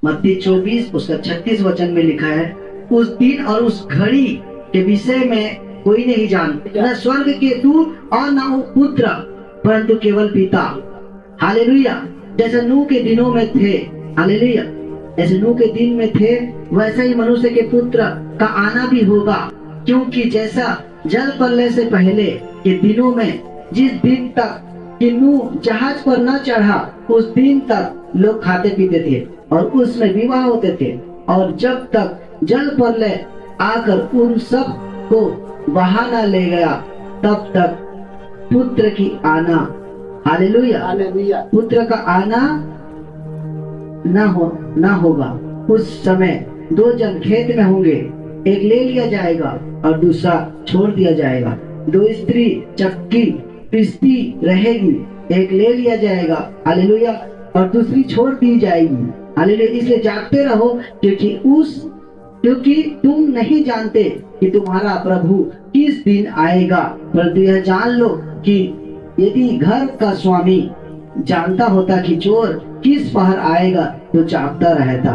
मत्ती 24 उसका 36 वचन में लिखा है, उस दिन और उस घड़ी के विषय में कोई नहीं जानता, न स्वर्ग के दूत और न पुत्र, परंतु केवल पिता। हालेलुया। जैसे नूह के दिनों में थे, हालेलुया, जैसे नूह के दिन में थे, वैसा ही मनुष्य के पुत्र का आना भी होगा। क्योंकि जैसा जल प्रलय से पहले के दिनों में, जिस दिन तक कि नूह जहाज पर न चढ़ा, उस दिन तक लोग खाते पीते थे और उसमें विवाह होते थे, और जब तक जल प्रलय आकर उन सब को बहा न ले गया, तब तक पुत्र की आना, हालेलुया, पुत्र का आना न होगा। उस समय दो जन खेत में होंगे, एक ले लिया जाएगा और दूसरा छोड़ दिया जाएगा। दो स्त्री चक्की पीसती रहेगी, एक ले लिया जाएगा, हालेलुया, और दूसरी छोड़ दी जाएगी, हालेलुया। इसलिए जागते रहो, क्योंकि तुम नहीं जानते कि तुम्हारा प्रभु किस दिन आएगा। परंतु यह जान लो कि यदि घर का स्वामी जानता होता कि चोर किस पहर आएगा, तो जागता रहता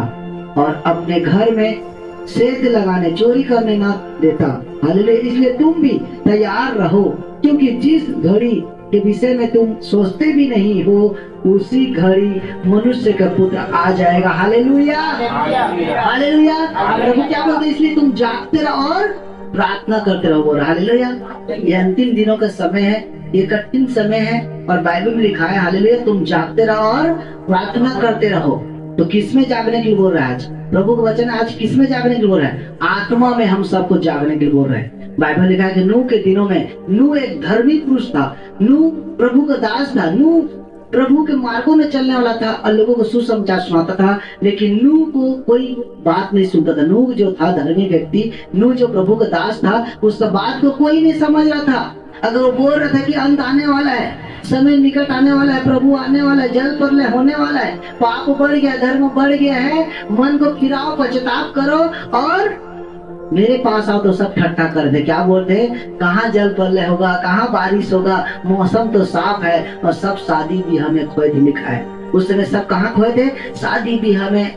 और अपने घर में सेंध लगाने, चोरी करने न देता। हालेलुया। इसलिए तुम भी तैयार रहो, क्योंकि जिस घड़ी के विषय में तुम सोचते भी नहीं हो, उसी घड़ी मनुष्य का पुत्र आ जाएगा। Hallelujah, hallelujah. प्रभु क्या बोलते, इसलिए तुम जागते रहो और प्रार्थना करते रहो। बोल हालेलुया। ये अंतिम दिनों का समय है, ये कठिन समय है, और बाइबल में लिखा है, हालेलुया, तुम जागते रहो और प्रार्थना करते रहो। तो किसमें जागने के लिए बोल रहा है आज प्रभु का वचन? आज किसमें जागने के लिए बोल रहा है? आत्मा में हम सबको जागने के लिए बोल रहे हैं। बाइबल लिखा है कि नूह के दिनों में, नूह एक धर्मी पुरुष था, नूह प्रभु का दास था, नूह प्रभु के मार्गों में चलने वाला था और लोगों को सुसमाचार सुनाता था, लेकिन नूह को कोई बात नहीं सुनता था। नूह जो था धर्मी व्यक्ति, नूह जो प्रभु का दास था, उसका बात को कोई नहीं समझ रहा था। अगर वो बोल रहा था कि अंत आने वाला है, समय निकट आने वाला है, प्रभु आने वाला है, जल प्रलय होने वाला है, पाप बढ़ गया, धर्म बढ़ गया है, मन को फिराओ, पश्चाताप करो और मेरे पास आओ, तो सब ठट्ठा कर दे। क्या बोलते हैं? कहाँ जल प्रलय होगा, कहाँ बारिश होगा, मौसम तो साफ है, और सब शादी भी हमें खोए थे। लिखा है उस समय सब कहाँ खोए थे? शादी भी हमें,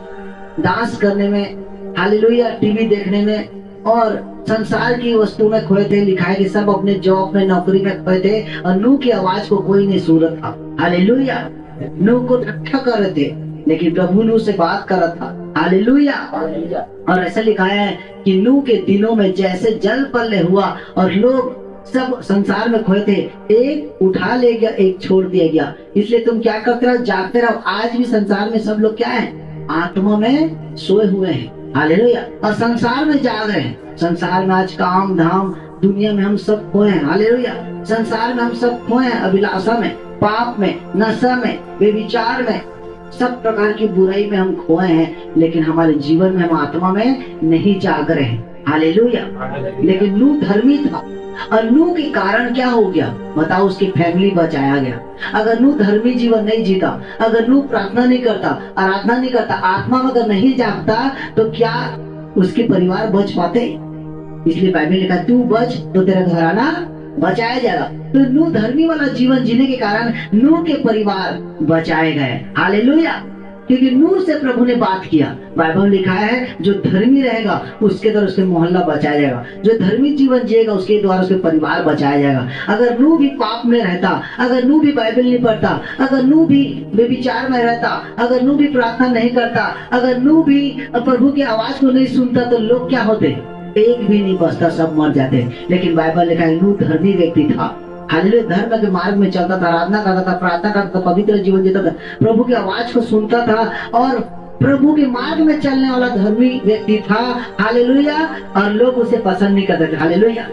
डांस करने में, हालेलुया, टीवी देखने में और संसार की वस्तु में खोए थे। लिखा है कि सब अपने जॉब में, नौकरी में खोए थे, और नूह की आवाज को कोई नहीं सुन रहा था। हालेलुया। नूह को ठट्ठा कर रहे थे, लेकिन प्रभु नूह से बात कर रहा था। हालेलुया। और ऐसा लिखा है कि नूह के दिनों में जैसे जल प्रलय हुआ और लोग सब संसार में खोए थे, एक उठा ले गया, एक छोड़ दिया गया। इसलिए तुम क्या करते रहो? जागते रहो। आज भी संसार में सब लोग क्या है? आत्मा में सोए हुए हैं। हालेलुया। और संसार में जाग रहे हैं। संसार में आज काम धाम, दुनिया में हम सब खोए हैं। हालेलुया। संसार में हम सब खोए हैं, अभिलाषा में, पाप में, नशा में, बेविचार में, सब प्रकार की बुराई में हम खोए हैं, लेकिन हमारे जीवन में हम आत्मा में नहीं जाग रहे हैं। हालेलुया। लेकिन नूह धर्मी था, और नूह के कारण क्या हो गया? बताओ, उसकी फैमिली बचाया गया। अगर नूह धर्मी जीवन नहीं जीता, अगर नूह प्रार्थना नहीं करता, आराधना नहीं करता, आत्मा में अगर नहीं जागता, तो क्या उसके परिवार बच पाते? इसलिए बाइबल लिखा, तू बच तो तेरा घराना बचाया जाएगा। तो नूह धर्मी वाला जीवन जीने के कारण नूह के परिवार बचाए गए। हालेलुया। क्योंकि नूह से प्रभु ने बात किया। बाइबल लिखा है, जो धर्मी रहेगा उसके द्वारा उसके मोहल्ला बचाया जाएगा, जो धर्मी जीवन जिएगा उसके द्वारा उसके परिवार बचाया जाएगा। अगर नूह भी पाप में रहता, अगर नूह भी बाइबल नहीं पढ़ता, अगर नूह भी बेविचार में रहता, अगर नूह भी प्रार्थना नहीं करता, अगर नूह भी प्रभु की आवाज को नहीं सुनता, तो लोग क्या होते? एक भी नहीं बचता, सब मर जाते। लेकिन बाइबल लिखा है, नूह धर्मी व्यक्ति था। हालेलुया। धर्म के मार्ग में चलता था, आराधना करता था, प्रार्थना करता था, पवित्र जीवन जीता था, प्रभु की आवाज को सुनता था, और प्रभु के मार्ग में चलने वाला धर्मी व्यक्ति था। हालेलुया। और लोग उसे पसंद नहीं करते थे। हालेलुया।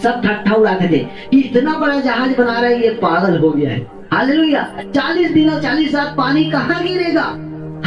सब ठट्ठा उड़ाते थे कि इतना बड़ा जहाज बना रहा है, ये पागल हो गया है। हालेलुया। 40 दिन और 40 रात पानी कहाँ गिरेगा?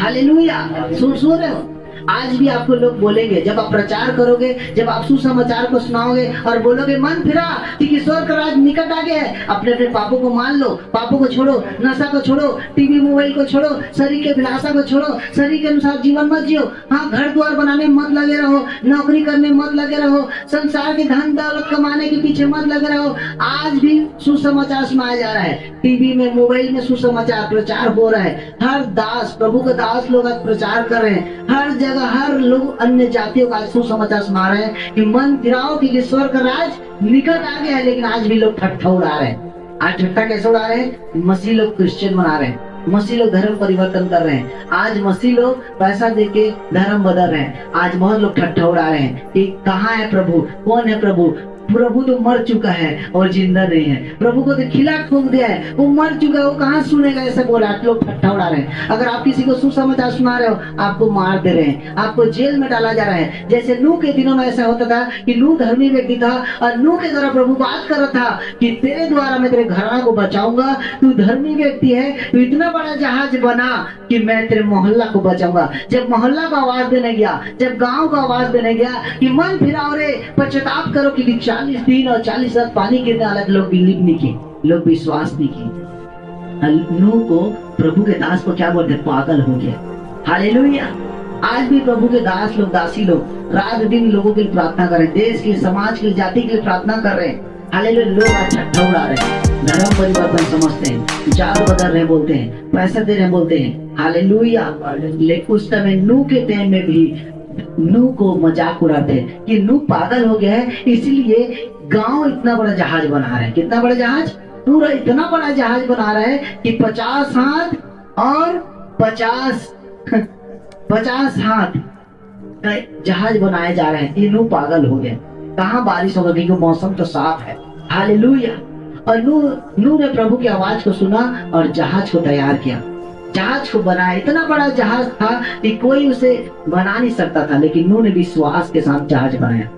हालेलुया। सुन रहे हो? आज भी आपको लोग बोलेंगे, जब आप प्रचार करोगे, जब आप सुसमाचार को सुनाओगे और बोलोगे मन फिरा कि ईश्वर का राज निकट आ गया है, अपने अपने पापों को मान लो, पापों को छोड़ो, नशा को छोड़ो, टीवी मोबाइल को छोड़ो, शरीर के अभिलाषा को छोड़ो, शरीर के अनुसार जीवन मत जियो। हाँ, घर द्वार बनाने में मत लगे रहो, नौकरी करने में मत लगे रहो, संसार के धन दौलत कमाने के पीछे मत लगे रहो। आज भी सुसमाचार सुनाया जा रहा है, टीवी में मोबाइल में सुसमाचार प्रचार हो रहा है। हर दास, प्रभु के दास लोग आज प्रचार कर रहे हैं, हर जगह हर लोग अन्य जातियों का सुसमाचार सुना रहे हैं कि मन फिराओ कि ईश्वर का राज निकट आ गया है। लेकिन आज भी लोग ठट्ठा उड़ा रहे हैं। आज ठट्ठा कैसे उड़ा रहे हैं? मसीह लोग क्रिश्चियन बना रहे हैं, मसीह लोग धर्म परिवर्तन कर रहे हैं, आज मसीह लोग पैसा देके धर्म बदल रहे हैं। आज बहुत लोग ठट्ठा उड़ा रहे हैं कि कहाँ है प्रभु, कौन है प्रभु, प्रभु तो मर चुका है और जिंदा नहीं है, प्रभु को तो खिला ठोक दिया है, वो मर चुका है, वो कहाँ सुनेगा, ऐसा बोला। लोग ठट्ठा उड़ा रहे हैं। अगर आप किसी को सुसमाचार सुना रहे हो, आपको मार दे रहे हैं, आपको जेल में डाला जा रहा है। जैसे नूह के दिनों में ऐसा होता था कि नूह धर्मी व्यक्ति था और नूह के द्वारा प्रभु बात कर रहा था कि तेरे द्वारा मैं तेरे घराना को बचाऊंगा, तू धर्मी व्यक्ति है, तू इतना बड़ा जहाज बना कि मैं तेरे मोहल्ला को बचाऊंगा। जब मोहल्ला को आवाज देने गया, जब गाँव को आवाज देने गया कि मन फिराओ रे, पश्चाताप करो, कि 40 दिन और 40 रात पानी गिरने वाला, लोग बिलीव नहीं किए, लोग विश्वास नहीं किए। नूह को प्रभु के दास को क्या बोलते? पागल हो गया। हालेलुया। आज भी प्रभु के दास लोग, दासी लोग रात दिन लोगों के लिए प्रार्थना कर रहे हैं, देश के, समाज के, जाति के लिए प्रार्थना कर रहे हैं। हालेलुया। लोग आज ठट्ठा उड़ा रहे हैं, धर्म परिवर्तन समझते हैं, जात बदल रहे बोलते हैं, पैसा दे रहे बोलते हैं। हालेलुया। लेकिन उस समय नूह के टाइम में भी नूह को मजाक उड़ाते कि नूह पागल हो गया है, इसलिए गांव इतना बड़ा जहाज बना रहा है। कितना बड़ा जहाज? पूरा इतना बड़ा जहाज बना रहा है कि 50 हाथ और 50 हाथ का जहाज बनाए जा रहे हैं। ये नूह पागल हो गए। कहाँ बारिश होगा, क्योंकि मौसम तो साफ है। हालेलुया। और नूह ने प्रभु की आवाज को सुना और जहाज को तैयार किया, जहाज को बनाया। इतना बड़ा जहाज था कि कोई उसे बना नहीं सकता था, लेकिन नूह ने विश्वास के साथ जहाज बनाया।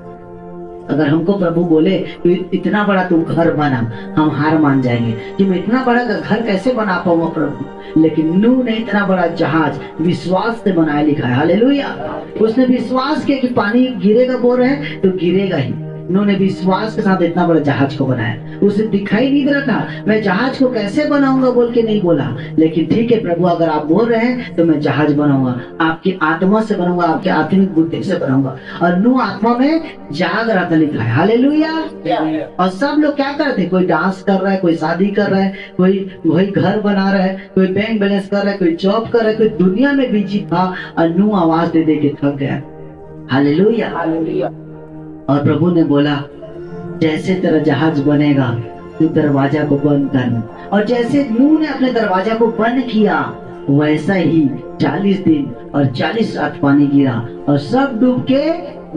अगर हमको प्रभु बोले तो इतना बड़ा तुम घर बना, हम हार मान जाएंगे कि मैं इतना बड़ा घर कैसे बना पाऊंगा प्रभु। लेकिन नूह ने इतना बड़ा जहाज विश्वास से बनाया, लिखा है। हालेलुया। उसने विश्वास किया कि पानी गिरेगा, बोल रहे हैं तो गिरेगा ही। उन्होंने विश्वास के साथ इतना बड़ा जहाज को बनाया। उसे दिखाई नहीं दे रहा था मैं जहाज को कैसे बनाऊंगा बोल के नहीं बोला, लेकिन ठीक है प्रभु, अगर आप बोल रहे हैं तो मैं जहाज बनाऊंगा, आपकी आत्मा से बनाऊंगा, आपके आत्मिक बुद्धि से बनाऊंगा। और नूह आत्मा में जाग रहा था, लिखा है। हालेलुया। और सब लोग क्या करते? कोई डांस कर रहा है, कोई शादी कर रहा है, कोई वही घर बना रहा है, कोई बैंक बैलेंस कर रहा है, कोई जॉब कर रहा है, कोई दुनिया में बिजी था। और नूह आवाज दे दे के थक गया। हालेलुया। और प्रभु ने बोला जैसे तेरा जहाज बनेगा तू दरवाजा को बंद करना। और जैसे नूह ने अपने दरवाजा को बंद किया, वैसा ही 40 दिन और 40 रात पानी गिरा और सब डूब के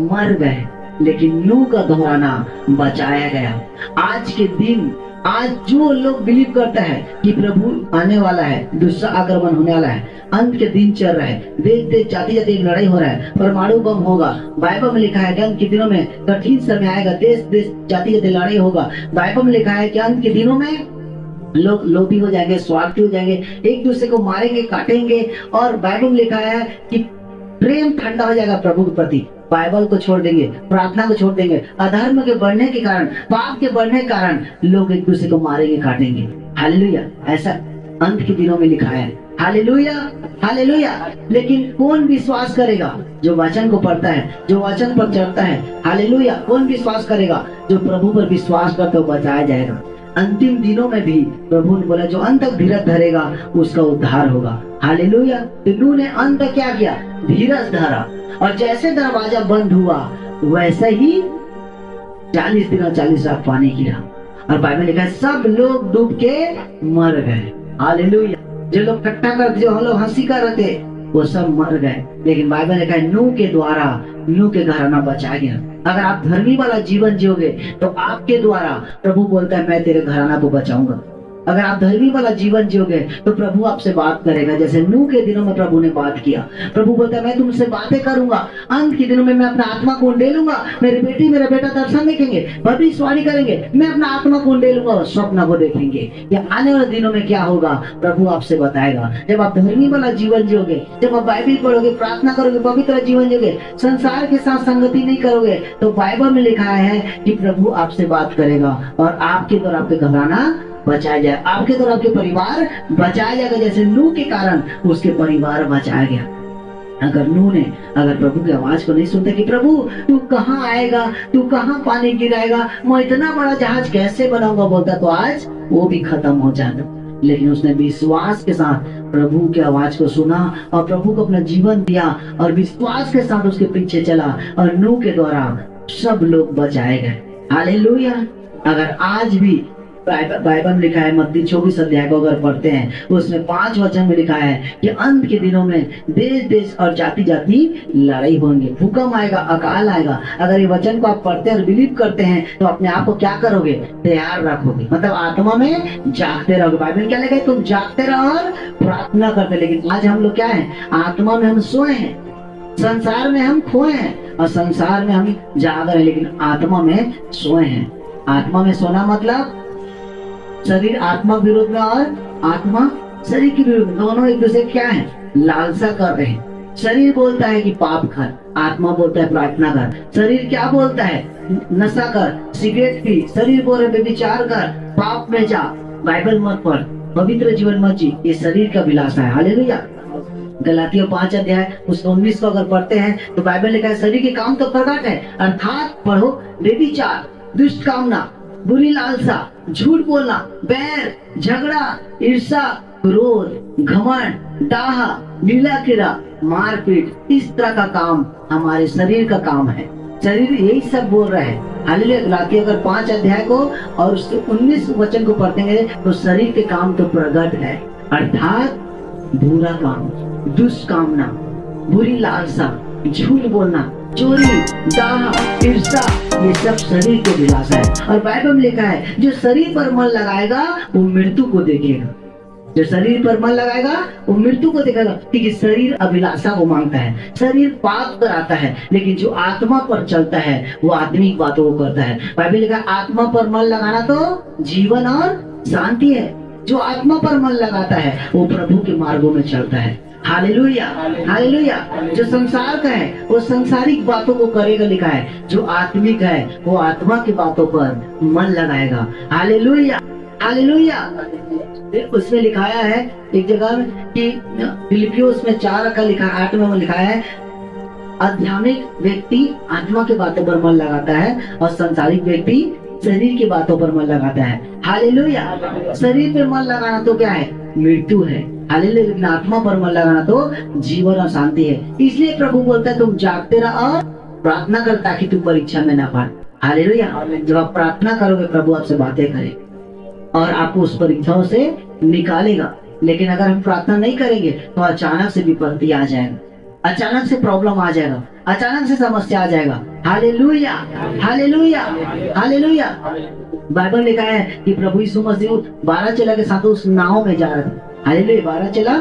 मर गए, लेकिन नूह का घराना बचाया गया। आज के दिन, आज जो लोग बिलीव करता है कि प्रभु आने वाला है, दूसरा आक्रमण होने वाला है, अंत के दिन चल रहा है, देश देश जाति जाति लड़ाई हो रहा है, परमाणु बम होगा, बाइबल में लिखा है कि अंत के दिनों में कठिन समय आएगा, देश देश जाति जाति लड़ाई होगा। बाइबल में लिखा है कि अंत के दिनों में लोग लोभी हो जाएंगे, स्वार्थी हो जाएंगे, एक दूसरे को मारेंगे, काटेंगे। और बाइबल में लिखा है कि प्रेम ठंडा हो जाएगा प्रभु के प्रति, बाइबल को छोड़ देंगे, प्रार्थना को छोड़ देंगे। अधर्म के बढ़ने के कारण, पाप के बढ़ने के कारण लोग एक दूसरे को मारेंगे, काटेंगे। हालेलुया। ऐसा अंत के दिनों में लिखा है। हालेलुया। हालेलुया। लेकिन कौन विश्वास करेगा? जो वचन को पढ़ता है, जो वचन पर चढ़ता है। हालेलुया। कौन विश्वास करेगा? जो प्रभु पर विश्वास करता है, बचाया जाएगा। अंतिम दिनों में भी प्रभु ने बोला जो अंत तक धीरज धरेगा उसका उद्धार होगा। हालेलुया। तो नूह ने अंत तक क्या किया? धीरज धरा। और जैसे दरवाजा बंद हुआ वैसे ही 40 दिन और 40 रात पानी गिरा। और बाइबल लिखा है सब लोग डूब के मर गए। हालेलुया। जो लोग ठट्ठा करते, जो हम लोग हंसी कर रहे थे, वो सब मर गए। लेकिन बाइबल लिखा है नूह के द्वारा नूह के घराना बचा गया। अगर आप धर्मी वाला जीवन जियोगे तो आपके द्वारा प्रभु बोलता है मैं तेरे घराना को बचाऊंगा। अगर आप धर्मी वाला जीवन जियोगे तो प्रभु आपसे बात करेगा। जैसे नूह के दिनों में प्रभु ने बात किया। प्रभु बोलता है मैं तुमसे बातें करूंगा, अंत के दिनों में मैं अपना आत्मा को उंडेलूंगा, मेरी बेटी मेरा बेटा दर्शन देखेंगे, भविष्यवाणी करेंगे, मैं अपना आत्मा को उंडेलूंगा, स्वप्न को देखेंगे। या आने वाले दिनों में क्या होगा प्रभु आपसे बताएगा। जब आप धर्मी वाला जीवन जियोगे, जब आप बाइबल पढ़ोगे, प्रार्थना करोगे, पवित्र जीवन जियोगे, संसार के साथ संगति नहीं करोगे, तो बाइबल में लिखा है कि प्रभु आपसे बात करेगा और आपके द्वारा आपके घबराना बचाया जाए, आपके द्वारा आपके परिवार बचाया जाएगा। जैसे नूह के कारण उसके परिवार बचाया गया। अगर नूह ने अगर प्रभु की आवाज को नहीं सुनता कि प्रभु तू कहाँ आएगा, तू कहाँ पानी गिराएगा, मैं इतना बड़ा जहाज कैसे बनाऊंगा बोलता, तो आज वो भी खत्म हो जाता। लेकिन उसने विश्वास के साथ प्रभु की आवाज को सुना और प्रभु को अपना जीवन दिया और विश्वास के साथ उसके पीछे चला और नूह के द्वारा सब लोग बचाए गए। हालेलुया। अगर आज भी बाइबल में लिखा है, मत्ती 24 अध्याय को अगर पढ़ते हैं उसमें 5 वचन में लिखा है कि अंत के दिनों में देश देश और जाति जाति लड़ाई होंगे, भूकंप आएगा, अकाल आएगा। अगर ये वचन को आप पढ़ते हैं और बिलीव करते हैं तो अपने आप को क्या करोगे, तैयार रखोगे, मतलब आत्मा में जागते रहोगे। बाइबल क्या लिखा है, तुम जागते रहो और प्रार्थना करते। लेकिन आज हम लोग क्या है, आत्मा में हम सोए हैं, संसार में हम खोए हैं और संसार में हम जाग रहे हैं, लेकिन आत्मा में सोए हैं। आत्मा में सोना मतलब शरीर आत्मा विरोध में और आत्मा शरीर के विरोध में, दोनों एक दूसरे क्या है, लालसा कर रहे हैं। शरीर बोलता है कि पाप कर, आत्मा बोलता है प्रार्थना कर। शरीर क्या बोलता है, नशा कर, सिगरेट पी, शरीर बोल रहे विचार कर, पाप में जा, बाइबल मत पढ़, पवित्र जीवन मत जी, ये शरीर का विलासा है। हालेलुया। गलातियों 5 अध्याय उसको 19 को अगर पढ़ते हैं तो बाइबल लिखा है शरीर के काम तो प्रकट है, अर्थात पढ़ो व्यभिचार, दुष्ट कामना, बुरी लालसा, झूठ बोलना, बैर, झगड़ा, ईर्षा, क्रोध, घमंड, डाह, लीला क्रीड़ा, मारपीट, इस तरह का काम हमारे शरीर का काम है। शरीर यही सब बोल रहा है। हालेलुया। गलातियों अगर 5 अध्याय को और उसके 19 वचन को पढ़ते हैं तो शरीर के काम तो प्रकट है, अर्थात बुरा काम, दुष्ट कामना, बुरी लालसा, झूठ बोलना, चोरी, डाह, ईर्षा, ये सब शरीर के विलासा है। और बाइबल में लिखा है जो शरीर पर मन लगाएगा वो मृत्यु को देखेगा। जो शरीर पर मन लगाएगा वो मृत्यु को देखेगा, क्योंकि शरीर अभिलाषा को मांगता है, शरीर पाप कराता है, लेकिन जो आत्मा पर चलता है वो आत्मिक बातों को करता है। बाइबल लिखा है आत्मा पर मन लगाना तो जीवन और शांति है। जो आत्मा पर मन लगाता है वो प्रभु के मार्गों में चलता है। Hallelujah, hallelujah. जो संसार का है वो संसारिक बातों को करेगा, लिखा है। जो आत्मिक है वो आत्मा की बातों पर मन लगाएगा। Hallelujah, hallelujah. उसमें लिखाया है एक जगह में कि फिलिपियोस में 4 का लिखा 8 में लिखा है आध्यात्मिक व्यक्ति आत्मा की बातों पर मन लगाता है और संसारिक व्यक्ति शरीर की बातों पर मन लगाता है। हालेलुया। शरीर पे मन लगाना तो क्या है, मृत्यु है। हालेलुया। लेकिन आत्मा पर मन लगाना तो जीवन और शांति है। इसलिए प्रभु बोलता है तुम जागते रहो और प्रार्थना कर ताकि तुम परीक्षा में ना पाए। हालेलुया। जब आप प्रार्थना करोगे प्रभु आपसे बातें करे और आपको उस परीक्षाओं से निकालेगा। लेकिन अगर हम प्रार्थना नहीं करेंगे तो अचानक से विपत्ति आ जाएगा, अचानक से प्रॉब्लम आ जाएगा, अचानक से समस्या आ जाएगा। Hallelujah, hallelujah, hallelujah. बाइबल लिखा है कि प्रभु यीशु मसीह 12 चेला के साथ उस नाव में जा रहे थे। हालेलुया। 12 चेला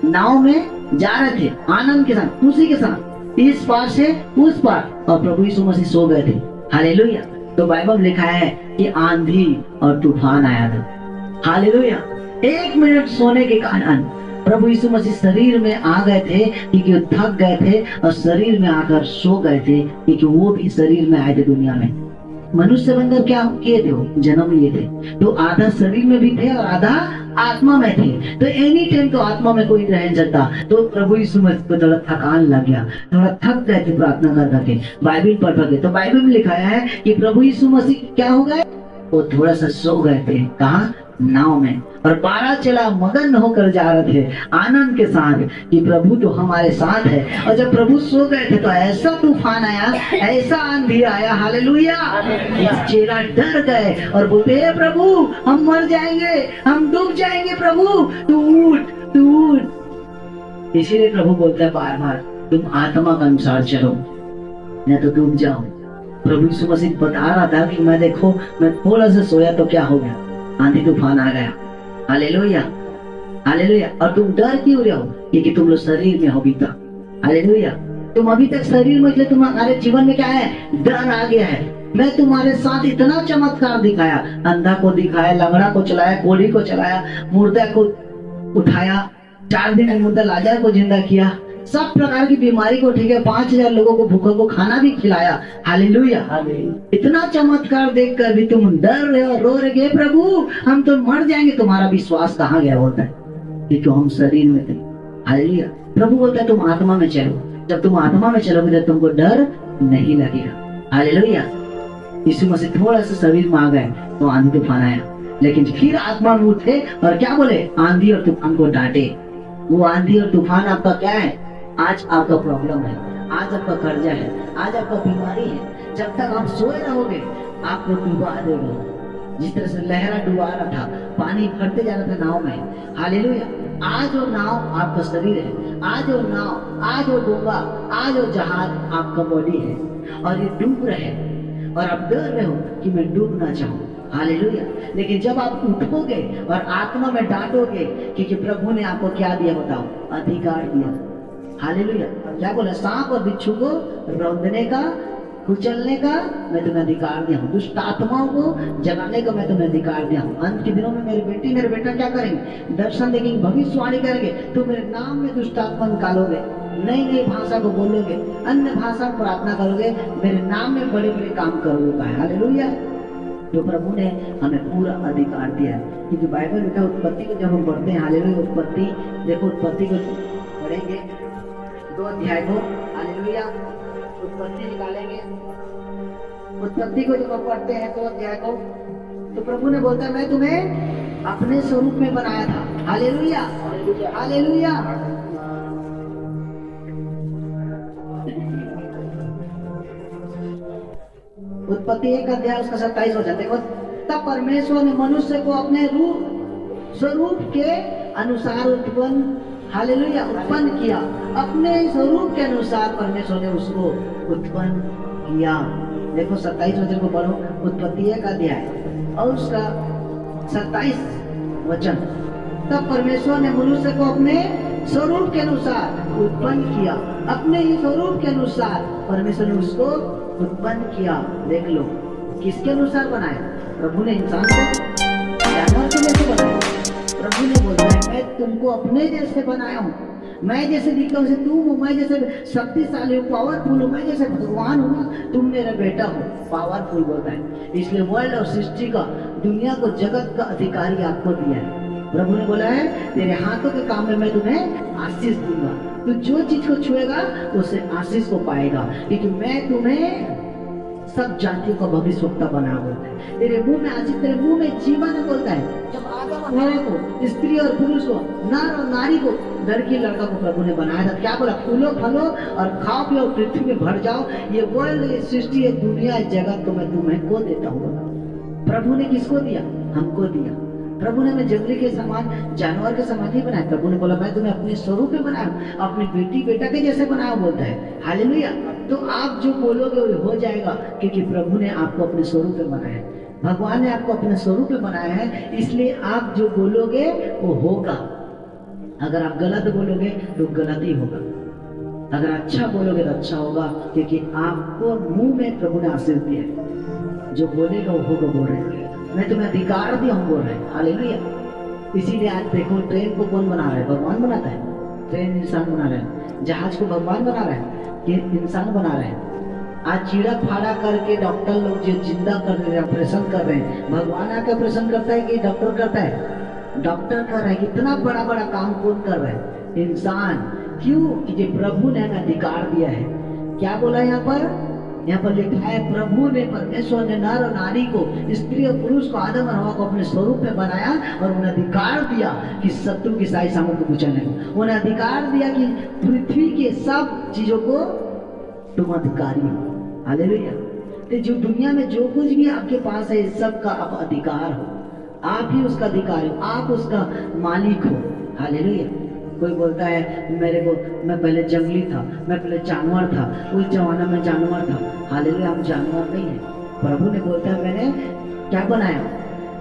नाव में जा रहे थे आनंद के साथ, खुशी के साथ, इस पार से उस पार, और प्रभु यीशु मसीह सो गए थे। हालेलुया। तो बाइबल लिखा है कि आंधी और तूफान आया था। हालेलुया। 1 मिनट सोने के कारण प्रभु यीशु मसीह शरीर में आ गए थे, क्योंकि वो थक गए थे और शरीर में आकर सो गए थे, क्योंकि वो भी शरीर में आए थे दुनिया में। मनुष्य बनकर क्या किए थे, वो जन्म लिए थे, तो आधा शरीर में भी थे और आधा आत्मा में थे। तो एनी टाइम तो आत्मा में कोई रह नहीं सकता। तो प्रभु यीशु मसीह को थोड़ा थकान लग गया, थोड़ा थक गए थे प्रार्थना कर करके, बाइबल पढ़ करके। तो बाइबल में लिखाया है कि प्रभु यीशु मसीह क्या हो गए, वो थोड़ा सा सो गए थे। कहाँ, नाव में। और 12 चेला मगन होकर जा रहे थे आनंद के साथ कि प्रभु तो हमारे साथ है। और जब प्रभु सो गए थे तो ऐसा तूफान आया, ऐसा आंधी आया। हालेलुया। चेला डर गए और बोलते हे प्रभु हम मर जाएंगे, हम डूब जाएंगे, प्रभु तू उठ, तू उठ। इसीलिए प्रभु बोलता है बार बार तुम आत्मा के अनुसार चलो, नहीं तो डूब जाओ। प्रभु यीशु मसीह बता रहा था कि मैं देखो मैं थोड़ा सा सोया तो क्या हो गया, आंधी तूफान आ गया। Hallelujah, hallelujah. और तुम डर क्यों रहे हो? क्योंकि तुम लोग शरीर में हो अभी तक। हालेलुया। तुम अभी तक शरीर में, इसलिए तुम्हारे जीवन में क्या है? डर आ गया है। मैं तुम्हारे साथ इतना चमत्कार दिखाया, अंधा को दिखाया, लंगड़ा को चलाया, कोढ़ी को चलाया, मुर्दा को उठाया, 4 दिन में मुर्दा लाजर को जिंदा किया, सब प्रकार की बीमारी को ठीक है, 5000 लोगों को भूखों को खाना भी खिलाया। हालेलुया। इतना चमत्कार देखकर भी तुम डर रहे हो, रो रहे, प्रभु हम तो मर जाएंगे। तुम्हारा विश्वास कहाँ गया? बोलता है क्योंकि हम शरीर में थे। हालेलुया। प्रभु बोलता है तुम आत्मा में चलो। जब तुम आत्मा में चलोगे तो तुमको डर नहीं लगेगा। हालेलुया। यीशु मसीह थोड़ा सा शरीर में आ गए तो आंधी तूफान आया, लेकिन फिर आत्मा में उठे और क्या बोले? आंधी और तूफान को डांटे। वो आंधी और तूफान आपका क्या है? आज आपका प्रॉब्लम है, आज आपका कर्जा है, आज आपका बीमारी है। जब तक आप सोए रहोगे आपको डुबा देगा। जिस तरह से लहरा डुबा रहा था, पानी भरते जा रहा था नाव में। हालेलुया। आज वो नाव आपका शरीर है, आज वो नाव, आज वो डोंगा, आज वो जहाज आपका बॉडी है और ये डूब रहे हैं और आप डर रहे हो कि मैं डूब ना जाऊं। हालेलुया। लेकिन जब आप उठोगे और आत्मा में डांटोगे, क्योंकि प्रभु ने आपको क्या दिया बताओ? अधिकार दिया। हालेलुया। क्या बोला? सांप और बिच्छू को रौंदने का, कुचलने का मैं तुम्हें अधिकार दिया हूँ, दुष्ट आत्माओं को जगाने का मैं तुम्हें अधिकार दिया हूँ। अंत के दिनों में मेरी बेटी मेरे बेटा क्या करेंगे? दर्शन देखेंगे, भविष्यवाणी करेंगे। तुम मेरे नाम में दुष्ट आत्मा निकालोगे, नई नई भाषा को बोलोगे, अन्य भाषा में प्रार्थना करोगे, मेरे नाम में बड़े बड़े काम करोगे। हालेलुया। जो प्रभु ने हमें पूरा अधिकार दिया है। क्योंकि बाइबल लिखा उत्पत्ति को जब हम पढ़ते हैं, हालेलुया, उत्पत्ति देखो, उत्पत्ति को पढ़ेंगे 2 अध्याय को। हालेलुया। उत्पत्ति निकालेंगे, उत्पत्ति को जब हम पढ़ते हैं 2 अध्याय को, तो प्रभु ने बोलता है मैं तुम्हें अपने स्वरूप में बनाया था। Hallelujah, hallelujah. उत्पत्ति 1 अध्याय उसका 27 वचन देखो। तब परमेश्वर ने मनुष्य को अपने रूप स्वरूप के अनुसार उत्पन्न, हालेलुया, उत्पन्न किया। अपने स्वरूप के अनुसार परमेश्वर ने उसको उत्पन्न किया। देखो 27 वचन को पढ़ो, उत्पत्ति 1 अध्याय और उसका 27 वचन। तब परमेश्वर ने मनुष्य को अपने स्वरूप के अनुसार उत्पन्न किया। अपने ही स्वरूप के अनुसार परमेश्वर ने उसको उत्पन्न किया। देख लो किसके अनुसार बनाया? प्रभु ने इंसान को जानवर के जैसे बनाया। प्रभु ने बोला है मैं तुमको अपने जैसे बनाया हूँ, मैं जैसे दिखता हूँ तुम हो, मैं जैसे शक्तिशाली हूँ, पावरफुल हूँ, मैं जैसे भगवान हूँ, तुम मेरा बेटा हो। पावरफुल बोलता है। इसलिए वर्ल्ड और सृष्टि का, दुनिया को, जगत का अधिकारी आपको दिया है। प्रभु ने बोला है तेरे हाथों के काम में मैं तुम्हें आशीष दूंगा। तू जो चीज को छुएगा उससे आशीष को पाएगा, क्योंकि मैं तुम्हें सब जातियों का भविष्यवक्ता बना बोलता है। तेरे मुंह में आशीष, तेरे मुंह में जीवन है बोलता है। जब आदम और हवा को, स्त्री और पुरुष को, नर और नारी को, लड़की लड़का को प्रभु ने बनाया था। क्या बोला? फूलो फलो और खाओ पियो, पृथ्वी में भर जाओ। ये वर्ल्ड, ये सृष्टि, ये दुनिया, जगत को मैं तुम्हें को देता हूँ। प्रभु ने किसको दिया? हमको दिया। प्रभु ने हमें जंगली के समान, जानवर के समान ही बनाया। प्रभु ने बोला मैं तुम्हें अपने स्वरूप में बनाया, अपनी बेटी बेटा के जैसे बनाया बोलता है। हालेलुया। तो आप जो बोलोगे वो हो जाएगा, क्योंकि प्रभु ने आपको अपने स्वरूप में बनाया है। भगवान ने आपको अपने स्वरूप में बनाया है, इसलिए आप जो बोलोगे वो होगा। अगर आप गलत बोलोगे तो गलत ही होगा, अगर अच्छा बोलोगे तो अच्छा होगा, क्योंकि आपको मुंह में प्रभु ने आशीष दिया है। जो बोलेगा वो होगा बोल रहे हैं। मैं तुम्हें अधिकार दिया हूँ बोल रहे हैं। हालेलुया। इसीलिए आज देखो ट्रेन को कौन बना रहा है? भगवान बनाता है। ट्रेन इंसान बना रहा है, जहाज को भगवान बना रहा है कि इंसान बना रहे हैं। आज चीड़ा फाड़ा करके डॉक्टर लोग जो जिंदा कर रहे हैं, ऑपरेशन कर रहे हैं, भगवान आके ऑपरेशन करता है कि डॉक्टर करता है? डॉक्टर कर रहा है। इतना बड़ा बड़ा काम कौन कर रहा है? इंसान। क्यों? क्योंकि प्रभु ने हमें अधिकार दिया है। क्या बोला यहाँ पर? यहाँ पर लिखा है प्रभु ने, परमेश्वर ने नर और नारी को, स्त्री और पुरुष को, आदम और हवा को अपने स्वरूप में बनाया और उन्हें अधिकार दिया कि शत्रु की सारी सामों को कुचलने को। उन्हें अधिकार दिया कि पृथ्वी के सब चीजों को तुम अधिकारी हो। हालेलुया। तो जो दुनिया में जो कुछ भी आपके पास है, सब का आप अधिकार हो। आप ही उसका अधिकारी हो, आप उसका मालिक हो। हालेलुया। कोई बोलता है मेरे को, मैं पहले जंगली था, मैं पहले जानवर था, उस जमाना में जानवर था। हालेलुया। हम जानवर नहीं है। प्रभु ने बोलता है मैंने क्या बनाया?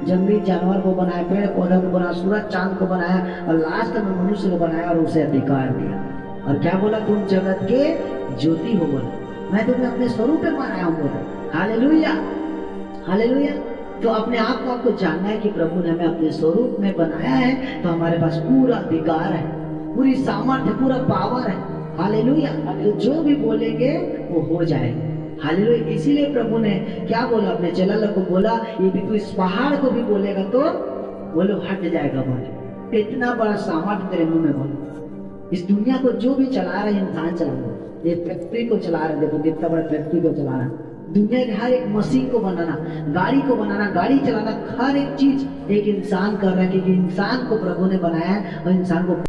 जंगली जानवर को बनाया, पेड़ पौधा को बनाया, सूरज चांद को बनाया और लास्ट में मनुष्य को बनाया और उसे अधिकार दिया। और क्या बोला? तुम जगत के ज्योति हो बोला, मैं तुम्हें अपने स्वरूप में बनाया हूँ बोला। Hallelujah, hallelujah. तो अपने आप को आपको जानना है कि प्रभु ने हमें अपने स्वरूप में बनाया है, तो हमारे पास पूरा अधिकार है, पूरी सामर्थ्य, पूरा पावर है। हालेलुया। तो जो भी बोलेंगे वो हो जाएगा। हालेलुया। इसीलिए प्रभु ने क्या बोला? अपने चेला लोग को बोला, ये भी तू इस पहाड़ को भी बोलेगा तो बोलो हट जाएगा। बोले इतना बड़ा सामर्थ्य तेरे मुंह में बोलो। इस दुनिया को जो भी चला रहे इंसान चला रहे, ये फैक्ट्री को चला रहे, देखो कितना बड़ा फैक्ट्री को चला रहा, दुनिया के हर एक मशीन को बनाना, गाड़ी को बनाना, गाड़ी चलाना, हर एक चीज एक इंसान कर रहा है, क्योंकि इंसान को प्रभु ने बनाया है और इंसान को